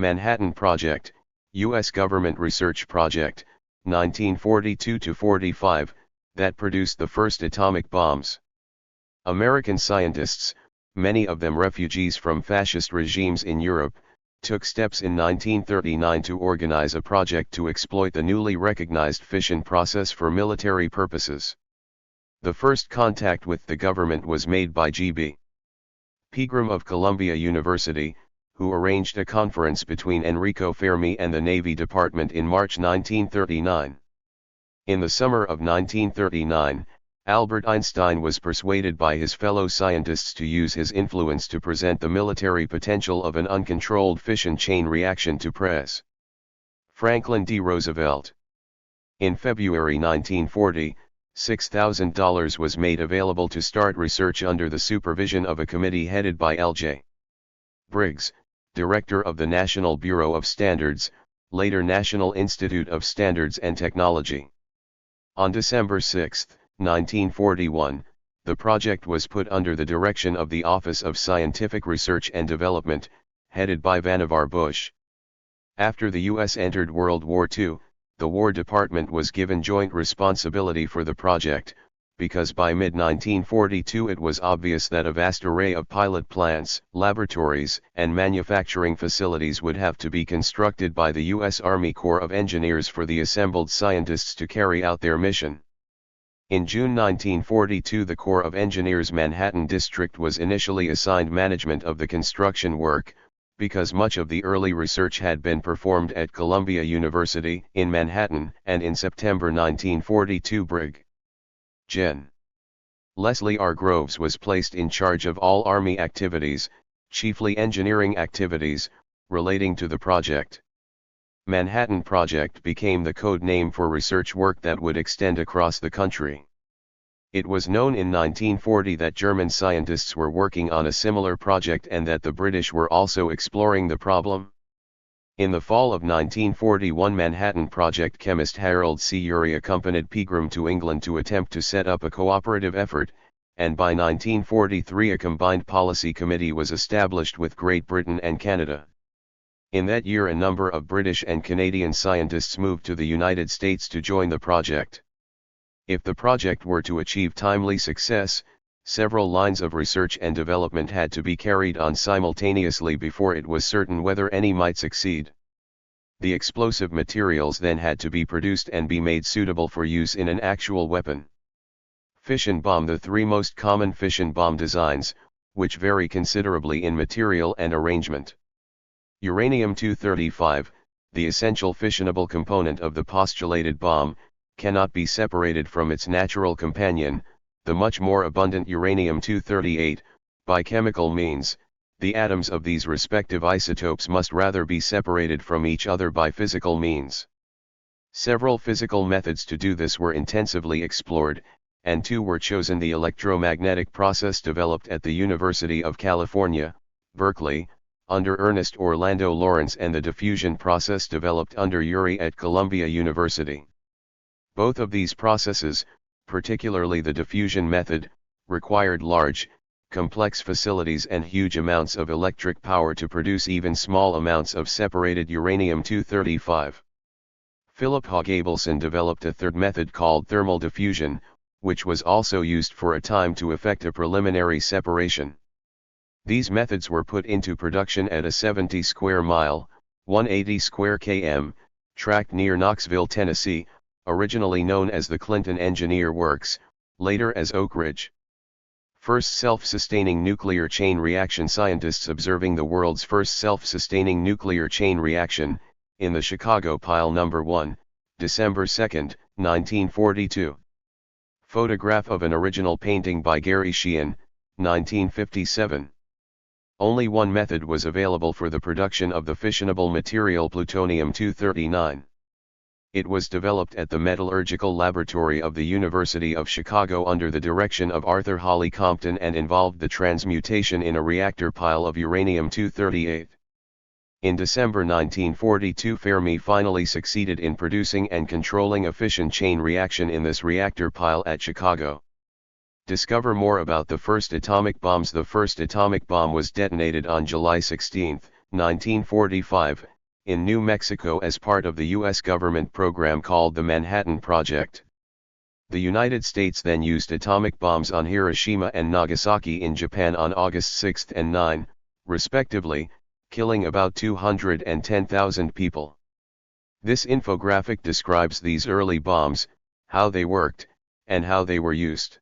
Manhattan Project, U.S. Government Research Project, 1942-45, that produced the first atomic bombs. American scientists, many of them refugees from fascist regimes in Europe, took steps in 1939 to organize a project to exploit the newly recognized fission process for military purposes. The first contact with the government was made by G.B. Pegram of Columbia University, who arranged a conference between Enrico Fermi and the Navy Department in March 1939. In the summer of 1939, Albert Einstein was persuaded by his fellow scientists to use his influence to present the military potential of an uncontrolled fission chain reaction to Pres. Franklin D. Roosevelt. In February 1940, $6,000 was made available to start research under the supervision of a committee headed by L.J. Briggs, director of the National Bureau of Standards, later National Institute of Standards and Technology. On December 6, 1941, the project was put under the direction of the Office of Scientific Research and Development, headed by Vannevar Bush. After the U.S. entered World War II, the War Department was given joint responsibility for the project, because by mid-1942 it was obvious that a vast array of pilot plants, laboratories, and manufacturing facilities would have to be constructed by the U.S. Army Corps of Engineers for the assembled scientists to carry out their mission. In June 1942, the Corps of Engineers Manhattan District was initially assigned management of the construction work, because much of the early research had been performed at Columbia University in Manhattan, and in September 1942 Brig. Gen. Leslie R. Groves was placed in charge of all Army activities, chiefly engineering activities, relating to the project. Manhattan Project became the code name for research work that would extend across the country. It was known in 1940 that German scientists were working on a similar project and that the British were also exploring the problem. In the fall of 1941, Manhattan Project chemist Harold C. Urey accompanied Pegram to England to attempt to set up a cooperative effort, and by 1943 a combined policy committee was established with Great Britain and Canada. In that year a number of British and Canadian scientists moved to the United States to join the project. If the project were to achieve timely success, several lines of research and development had to be carried on simultaneously before it was certain whether any might succeed. The explosive materials then had to be produced and be made suitable for use in an actual weapon. Fission bomb. The three most common fission bomb designs, which vary considerably in material and arrangement. Uranium-235, the essential fissionable component of the postulated bomb, cannot be separated from its natural companion, the much more abundant uranium-238, by chemical means. The atoms of these respective isotopes must rather be separated from each other by physical means. Several physical methods to do this were intensively explored, and two were chosen: the electromagnetic process developed at the University of California, Berkeley, under Ernest Orlando Lawrence, and the diffusion process developed under Urey at Columbia University. Both of these processes, particularly the diffusion method, required large, complex facilities and huge amounts of electric power to produce even small amounts of separated uranium-235. Philip Hogg Abelson developed a third method called thermal diffusion, which was also used for a time to effect a preliminary separation. These methods were put into production at a 70 square mile, 180 square km, tract near Knoxville, Tennessee, originally known as the Clinton Engineer Works, later as Oak Ridge. First self-sustaining nuclear chain reaction. Scientists observing the world's first self-sustaining nuclear chain reaction, in the Chicago Pile No. 1, December 2, 1942. Photograph of an original painting by Gary Sheehan, 1957. Only one method was available for the production of the fissionable material plutonium-239. It was developed at the Metallurgical Laboratory of the University of Chicago under the direction of Arthur Holly Compton and involved the transmutation in a reactor pile of uranium-238. In December 1942, Fermi finally succeeded in producing and controlling a fission chain reaction in this reactor pile at Chicago. Discover more about the first atomic bombs. The first atomic bomb was detonated on July 16, 1945, in New Mexico as part of the U.S. government program called the Manhattan Project. The United States then used atomic bombs on Hiroshima and Nagasaki in Japan on August 6 and 9, respectively, killing about 210,000 people. This infographic describes these early bombs, how they worked, and how they were used.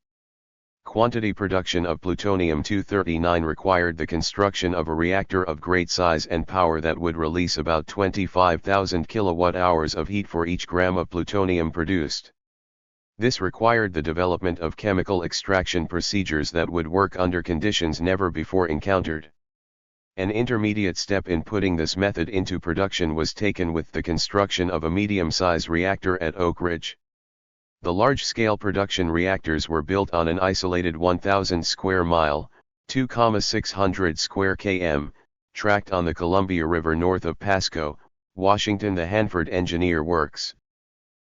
Quantity production of plutonium-239 required the construction of a reactor of great size and power that would release about 25,000 kilowatt-hours of heat for each gram of plutonium produced. This required the development of chemical extraction procedures that would work under conditions never before encountered. An intermediate step in putting this method into production was taken with the construction of a medium-size reactor at Oak Ridge. The large-scale production reactors were built on an isolated 1,000 square mile, 2,600 square km, tract on the Columbia River north of Pasco, Washington. The Hanford Engineer Works.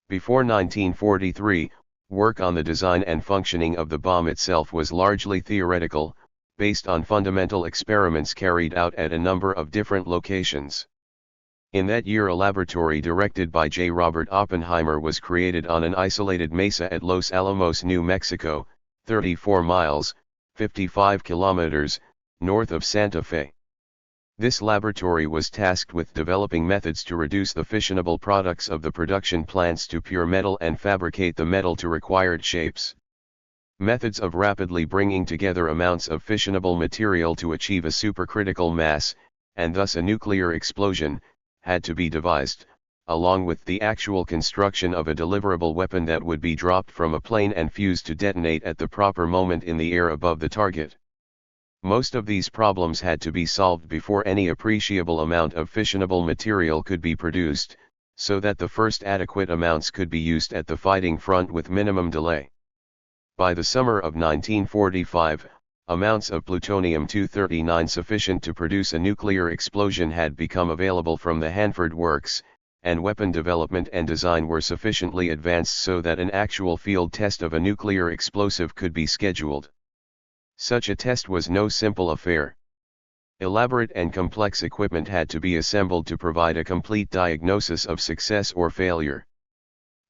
Before 1943, work on the design and functioning of the bomb itself was largely theoretical, based on fundamental experiments carried out at a number of different locations. In that year, a laboratory directed by J. Robert Oppenheimer was created on an isolated mesa at Los Alamos, New Mexico, 34 miles, 55 kilometers, north of Santa Fe. This laboratory was tasked with developing methods to reduce the fissionable products of the production plants to pure metal and fabricate the metal to required shapes. Methods of rapidly bringing together amounts of fissionable material to achieve a supercritical mass, and thus a nuclear explosion, had to be devised, along with the actual construction of a deliverable weapon that would be dropped from a plane and fused to detonate at the proper moment in the air above the target. Most of these problems had to be solved before any appreciable amount of fissionable material could be produced, so that the first adequate amounts could be used at the fighting front with minimum delay. By the summer of 1945, amounts of plutonium-239 sufficient to produce a nuclear explosion had become available from the Hanford Works, and weapon development and design were sufficiently advanced so that an actual field test of a nuclear explosive could be scheduled. Such a test was no simple affair. Elaborate and complex equipment had to be assembled to provide a complete diagnosis of success or failure.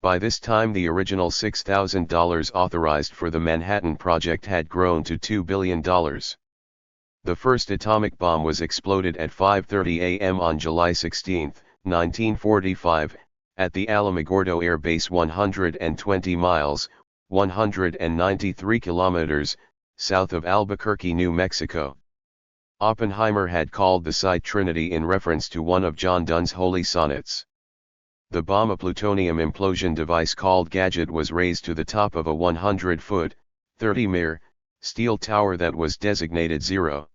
By this time, the original $6,000 authorized for the Manhattan Project had grown to $2 billion. The first atomic bomb was exploded at 5:30 a.m. on July 16, 1945, at the Alamogordo Air Base 120 miles, 193 kilometers, south of Albuquerque, New Mexico. Oppenheimer had called the site Trinity in reference to one of John Donne's holy sonnets. The bomb, a plutonium implosion device called Gadget, was raised to the top of a 100-foot, 30-meter, steel tower that was designated Zero.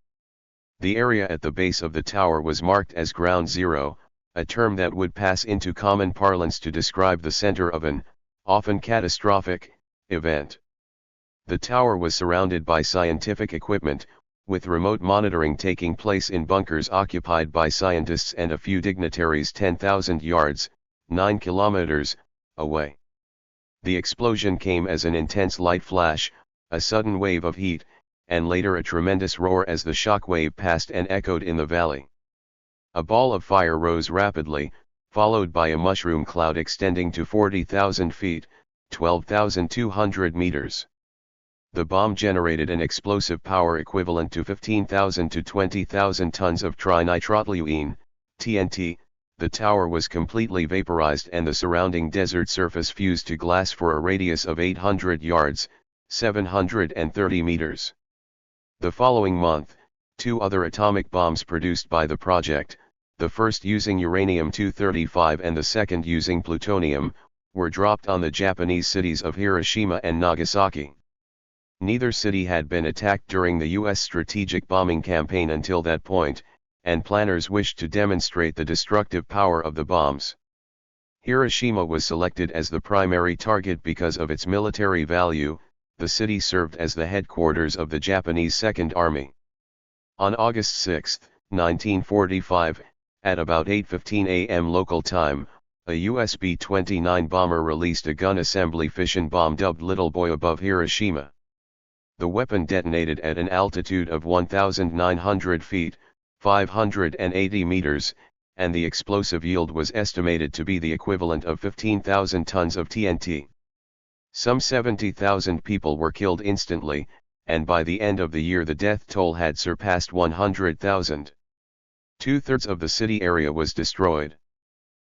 The area at the base of the tower was marked as Ground Zero, a term that would pass into common parlance to describe the center of an, often catastrophic, event. The tower was surrounded by scientific equipment, with remote monitoring taking place in bunkers occupied by scientists and a few dignitaries 10,000 yards, 9 kilometers, away. The explosion came as an intense light flash, a sudden wave of heat, and later a tremendous roar as the shock wave passed and echoed in the valley. A ball of fire rose rapidly, followed by a mushroom cloud extending to 40,000 feet, 12,200 meters. The bomb generated an explosive power equivalent to 15,000 to 20,000 tons of trinitrotoluene, TNT. The tower was completely vaporized and the surrounding desert surface fused to glass for a radius of 800 yards, 730 meters. The following month, two other atomic bombs produced by the project, the first using uranium-235 and the second using plutonium, were dropped on the Japanese cities of Hiroshima and Nagasaki. Neither city had been attacked during the U.S. strategic bombing campaign until that point, and planners wished to demonstrate the destructive power of the bombs. Hiroshima was selected as the primary target because of its military value. The city served as the headquarters of the Japanese Second Army. On August 6, 1945, at about 8:15 a.m. local time, a US B-29 bomber released a gun assembly fission bomb dubbed Little Boy above Hiroshima. The weapon detonated at an altitude of 1,900 feet, 580 meters, and the explosive yield was estimated to be the equivalent of 15,000 tons of TNT. Some 70,000 people were killed instantly, and by the end of the year the death toll had surpassed 100,000. Two-thirds of the city area was destroyed.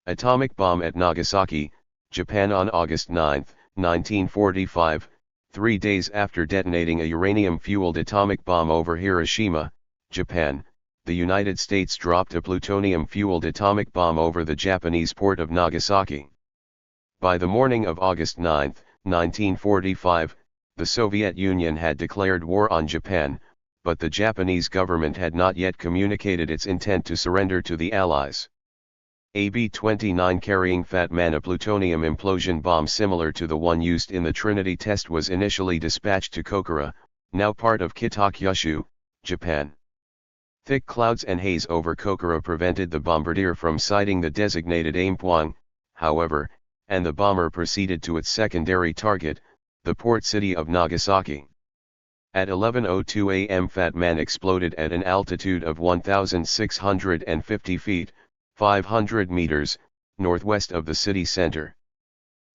Atomic bomb at Nagasaki, Japan on August 9, 1945, 3 days after detonating a uranium-fueled atomic bomb over Hiroshima, Japan, the United States dropped a plutonium-fueled atomic bomb over the Japanese port of Nagasaki. By the morning of August 9, 1945, the Soviet Union had declared war on Japan, but the Japanese government had not yet communicated its intent to surrender to the Allies. A B-29 carrying Fat Man, a plutonium implosion bomb similar to the one used in the Trinity test, was initially dispatched to Kokura, now part of Kitakyushu, Japan. Thick clouds and haze over Kokura prevented the bombardier from sighting the designated aim point, however, and the bomber proceeded to its secondary target, the port city of Nagasaki. At 11:02 a.m. Fat Man exploded at an altitude of 1,650 feet, 500 meters, northwest of the city center.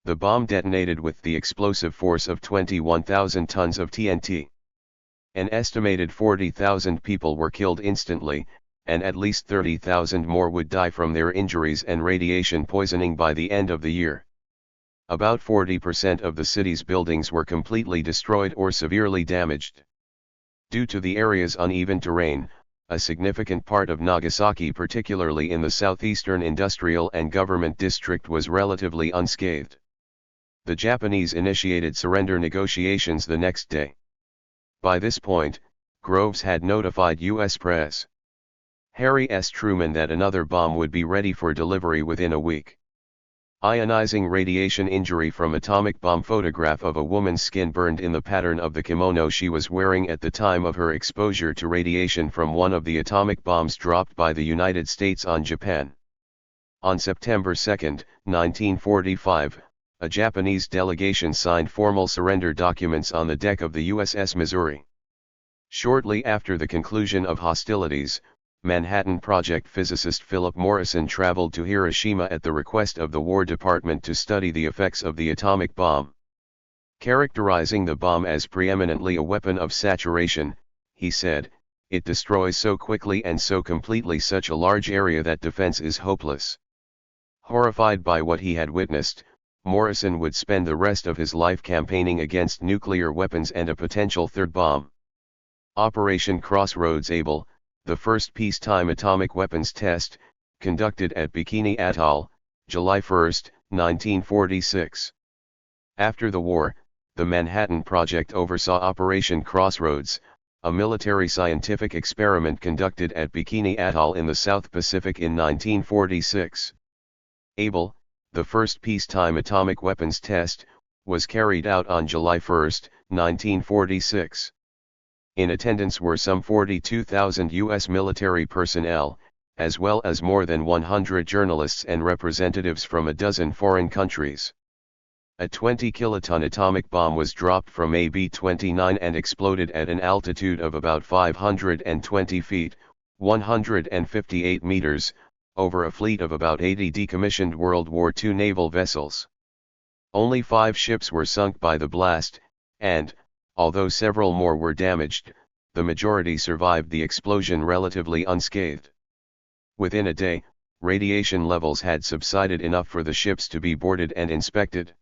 The bomb detonated with the explosive force of 21,000 tons of TNT. An estimated 40,000 people were killed instantly, and at least 30,000 more would die from their injuries and radiation poisoning by the end of the year. About 40% of the city's buildings were completely destroyed or severely damaged. Due to the area's uneven terrain, a significant part of Nagasaki, particularly in the southeastern industrial and government district, was relatively unscathed. The Japanese initiated surrender negotiations the next day. By this point, Groves had notified U.S. press Harry S. Truman that another bomb would be ready for delivery within a week. Ionizing radiation injury from atomic bomb. Photograph of a woman's skin burned in the pattern of the kimono she was wearing at the time of her exposure to radiation from one of the atomic bombs dropped by the United States on Japan. On September 2, 1945, a Japanese delegation signed formal surrender documents on the deck of the USS Missouri. Shortly after the conclusion of hostilities, Manhattan Project physicist Philip Morrison traveled to Hiroshima at the request of the War Department to study the effects of the atomic bomb. Characterizing the bomb as preeminently a weapon of saturation, he said, "It destroys so quickly and so completely such a large area that defense is hopeless." Horrified by what he had witnessed, Morrison would spend the rest of his life campaigning against nuclear weapons and a potential third bomb. Operation Crossroads Able, the first peacetime atomic weapons test, conducted at Bikini Atoll, July 1, 1946. After the war, the Manhattan Project oversaw Operation Crossroads, a military scientific experiment conducted at Bikini Atoll in the South Pacific in 1946. Able, the first peacetime atomic weapons test, was carried out on July 1, 1946. In attendance were some 42,000 U.S. military personnel, as well as more than 100 journalists and representatives from a dozen foreign countries. A 20-kiloton atomic bomb was dropped from a B-29 and exploded at an altitude of about 520 feet, 158 meters, over a fleet of about 80 decommissioned World War II naval vessels. Only 5 ships were sunk by the blast, and, although several more were damaged, the majority survived the explosion relatively unscathed. Within a day, radiation levels had subsided enough for the ships to be boarded and inspected.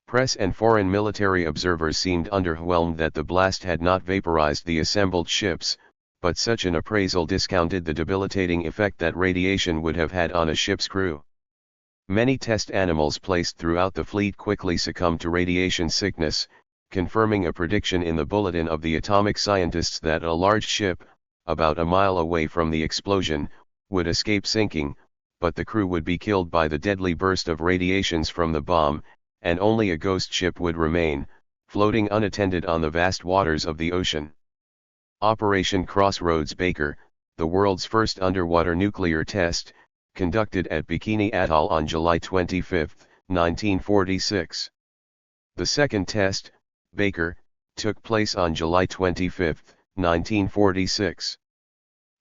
Press and foreign military observers seemed underwhelmed that the blast had not vaporized the assembled ships, but such an appraisal discounted the debilitating effect that radiation would have had on a ship's crew. Many test animals placed throughout the fleet quickly succumbed to radiation sickness, confirming a prediction in the bulletin of the atomic scientists that a large ship, about a mile away from the explosion, would escape sinking, but the crew would be killed by the deadly burst of radiations from the bomb, and only a ghost ship would remain, floating unattended on the vast waters of the ocean. Operation Crossroads Baker, the world's first underwater nuclear test, conducted at Bikini Atoll on July 25, 1946. The second test, Baker, took place on July 25, 1946.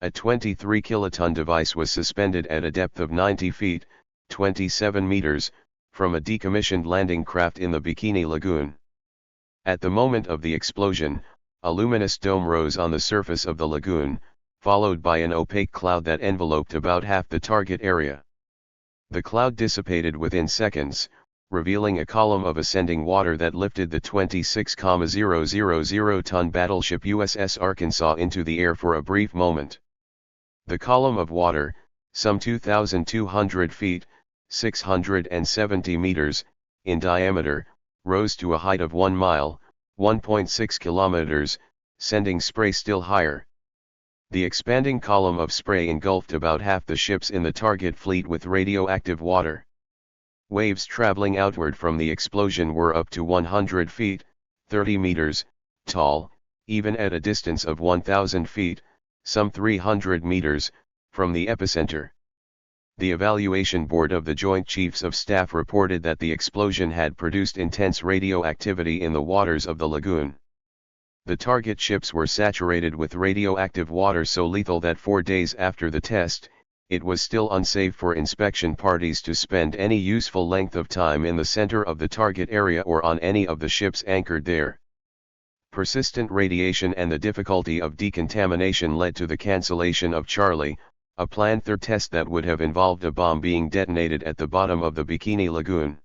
A 23-kiloton device was suspended at a depth of 90 feet, 27 meters, from a decommissioned landing craft in the Bikini Lagoon. At the moment of the explosion, a luminous dome rose on the surface of the lagoon, followed by an opaque cloud that enveloped about half the target area. The cloud dissipated within seconds, revealing a column of ascending water that lifted the 26,000-ton battleship USS Arkansas into the air for a brief moment. The column of water, some 2,200 feet, 670 meters, in diameter, rose to a height of 1 mile, 1.6 kilometers, sending spray still higher. The expanding column of spray engulfed about half the ships in the target fleet with radioactive water. Waves traveling outward from the explosion were up to 100 feet, 30 meters, tall, even at a distance of 1,000 feet, some 300 meters, from the epicenter. The evaluation board of the Joint Chiefs of Staff reported that the explosion had produced intense radioactivity in the waters of the lagoon. The target ships were saturated with radioactive water so lethal that 4 days after the test, it was still unsafe for inspection parties to spend any useful length of time in the center of the target area or on any of the ships anchored there. Persistent radiation and the difficulty of decontamination led to the cancellation of Charlie, a planned third test that would have involved a bomb being detonated at the bottom of the Bikini Lagoon.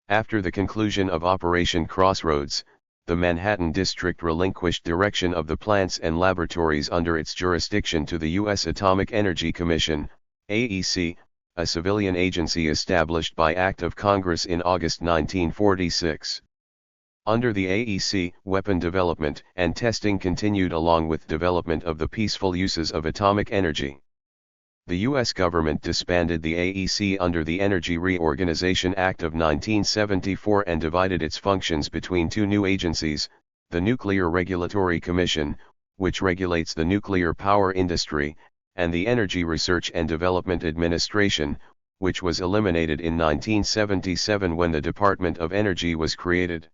After the conclusion of Operation Crossroads, the Manhattan District relinquished direction of the plants and laboratories under its jurisdiction to the U.S. Atomic Energy Commission, AEC, a civilian agency established by Act of Congress in August 1946. Under the AEC, weapon development and testing continued along with development of the peaceful uses of atomic energy. The U.S. government disbanded the AEC under the Energy Reorganization Act of 1974 and divided its functions between two new agencies, the Nuclear Regulatory Commission, which regulates the nuclear power industry, and the Energy Research and Development Administration, which was eliminated in 1977 when the Department of Energy was created.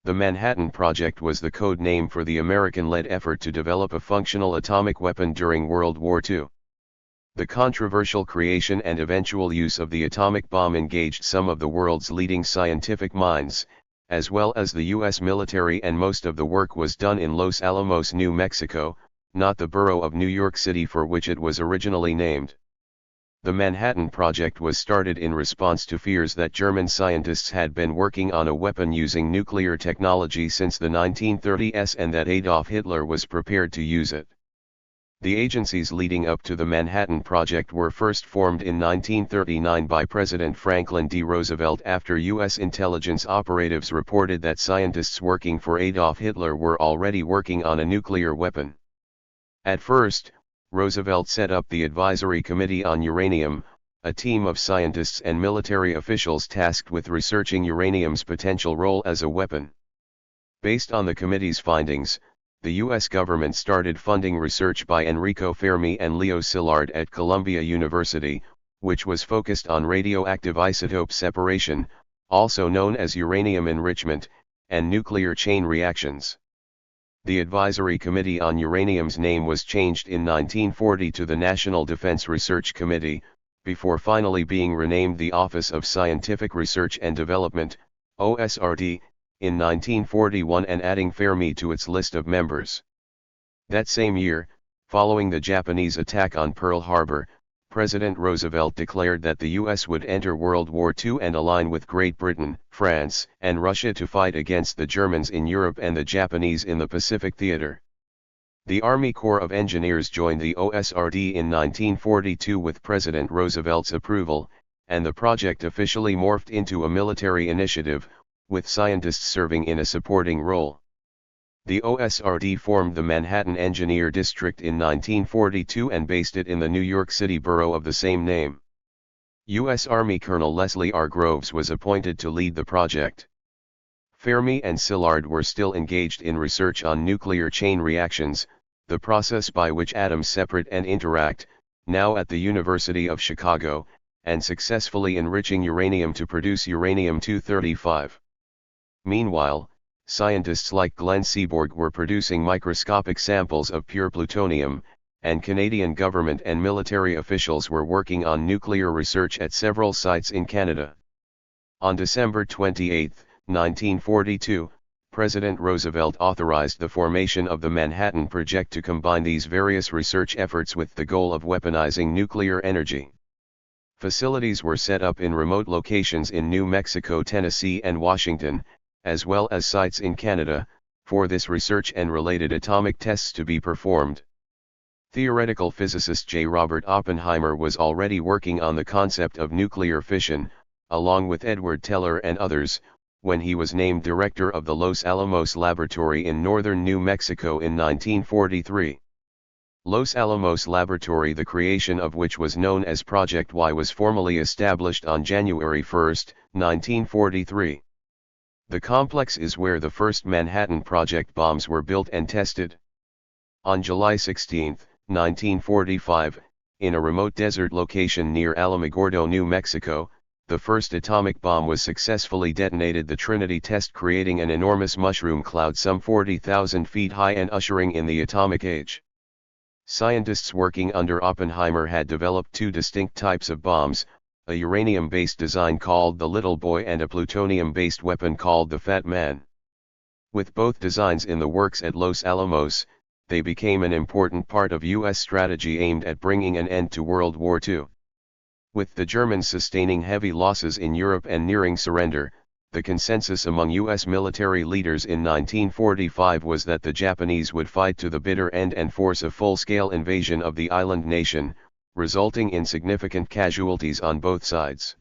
The Manhattan Project was the code name for the American-led effort to develop a functional atomic weapon during World War II. The controversial creation and eventual use of the atomic bomb engaged some of the world's leading scientific minds, as well as the U.S. military, and most of the work was done in Los Alamos, New Mexico, not the borough of New York City for which it was originally named. The Manhattan Project was started in response to fears that German scientists had been working on a weapon using nuclear technology since the 1930s and that Adolf Hitler was prepared to use it. The agencies leading up to the Manhattan Project were first formed in 1939 by President Franklin D. Roosevelt after U.S. intelligence operatives reported that scientists working for Adolf Hitler were already working on a nuclear weapon. At first, Roosevelt set up the Advisory Committee on Uranium, a team of scientists and military officials tasked with researching uranium's potential role as a weapon. Based on the committee's findings, the U.S. government started funding research by Enrico Fermi and Leo Szilard at Columbia University, which was focused on radioactive isotope separation, also known as uranium enrichment, and nuclear chain reactions. The Advisory Committee on Uranium's name was changed in 1940 to the National Defense Research Committee, before finally being renamed the Office of Scientific Research and Development, OSRD, in 1941 and adding Fermi to its list of members. That same year, following the Japanese attack on Pearl Harbor, President Roosevelt declared that the U.S. would enter World War II and align with Great Britain, France, and Russia to fight against the Germans in Europe and the Japanese in the Pacific theater. The Army Corps of Engineers joined the OSRD in 1942 with President Roosevelt's approval, and the project officially morphed into a military initiative, with scientists serving in a supporting role. The OSRD formed the Manhattan Engineer District in 1942 and based it in the New York City borough of the same name. U.S. Army Colonel Leslie R. Groves was appointed to lead the project. Fermi and Szilard were still engaged in research on nuclear chain reactions, the process by which atoms separate and interact, now at the University of Chicago, and successfully enriching uranium to produce uranium-235. Meanwhile, scientists like Glenn Seaborg were producing microscopic samples of pure plutonium, and Canadian government and military officials were working on nuclear research at several sites in Canada. On December 28, 1942, President Roosevelt authorized the formation of the Manhattan Project to combine these various research efforts with the goal of weaponizing nuclear energy. Facilities were set up in remote locations in New Mexico, Tennessee, and Washington, as well as sites in Canada, for this research and related atomic tests to be performed. Theoretical physicist J. Robert Oppenheimer was already working on the concept of nuclear fission, along with Edward Teller and others, when he was named director of the Los Alamos Laboratory in northern New Mexico in 1943. Los Alamos Laboratory, the creation of which was known as Project Y, was formally established on January 1, 1943. The complex is where the first Manhattan Project bombs were built and tested. On July 16, 1945, in a remote desert location near Alamogordo, New Mexico, the first atomic bomb was successfully detonated, the Trinity test, creating an enormous mushroom cloud some 40,000 feet high and ushering in the atomic age. Scientists working under Oppenheimer had developed two distinct types of bombs, a uranium-based design called the Little Boy and a plutonium-based weapon called the Fat Man. With both designs in the works at Los Alamos, they became an important part of U.S. strategy aimed at bringing an end to World War II. With the Germans sustaining heavy losses in Europe and nearing surrender, the consensus among U.S. military leaders in 1945 was that the Japanese would fight to the bitter end and force a full-scale invasion of the island nation, resulting in significant casualties on both sides.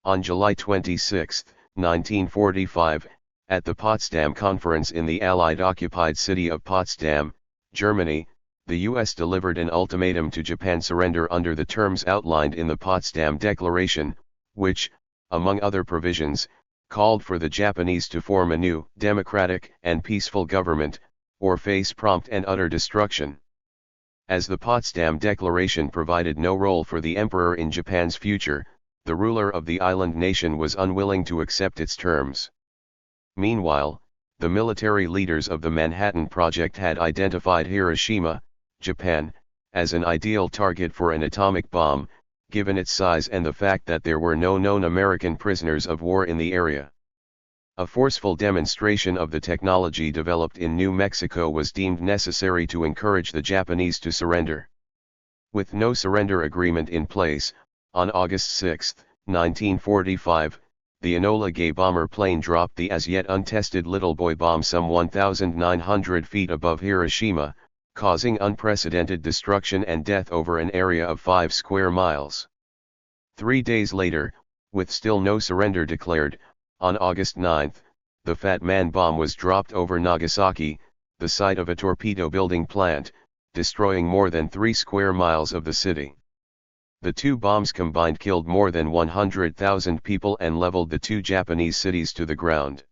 On July 26, 1945, at the Potsdam Conference in the Allied-occupied city of Potsdam, Germany, the U.S. delivered an ultimatum to Japan: surrender under the terms outlined in the Potsdam Declaration, which, among other provisions, called for the Japanese to form a new, democratic, and peaceful government, or face prompt and utter destruction. As the Potsdam Declaration provided no role for the emperor in Japan's future, the ruler of the island nation was unwilling to accept its terms. Meanwhile, the military leaders of the Manhattan Project had identified Hiroshima, Japan, as an ideal target for an atomic bomb, given its size and the fact that there were no known American prisoners of war in the area. A forceful demonstration of the technology developed in New Mexico was deemed necessary to encourage the Japanese to surrender. With no surrender agreement in place, on August 6, 1945, the Enola Gay bomber plane dropped the as yet untested Little Boy bomb some 1,900 feet above Hiroshima, causing unprecedented destruction and death over an area of 5 square miles. 3 days later, with still no surrender declared, on August 9, the Fat Man bomb was dropped over Nagasaki, the site of a torpedo building plant, destroying more than 3 square miles of the city. The two bombs combined killed more than 100,000 people and leveled the two Japanese cities to the ground.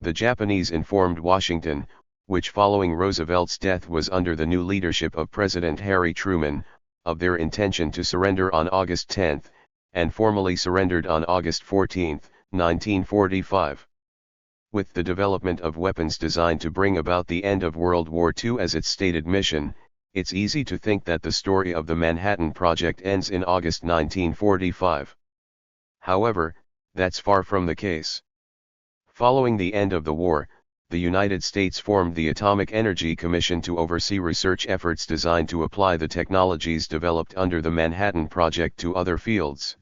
The Japanese informed Washington, which following Roosevelt's death was under the new leadership of President Harry Truman, of their intention to surrender on August 10, and formally surrendered on August 14, 1945. With the development of weapons designed to bring about the end of World War II as its stated mission, it's easy to think that the story of the Manhattan Project ends in August 1945. However, that's far from the case. Following the end of the war, the United States formed the Atomic Energy Commission to oversee research efforts designed to apply the technologies developed under the Manhattan Project to other fields.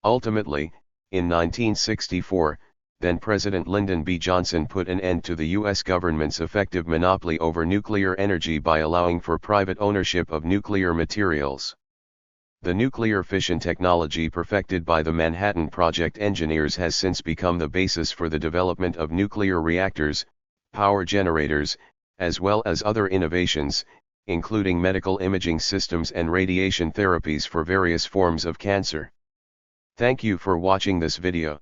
Ultimately, in 1964, then-President Lyndon B. Johnson put an end to the U.S. government's effective monopoly over nuclear energy by allowing for private ownership of nuclear materials. The nuclear fission technology perfected by the Manhattan Project engineers has since become the basis for the development of nuclear reactors, power generators, as well as other innovations, including medical imaging systems and radiation therapies for various forms of cancer. Thank you for watching this video.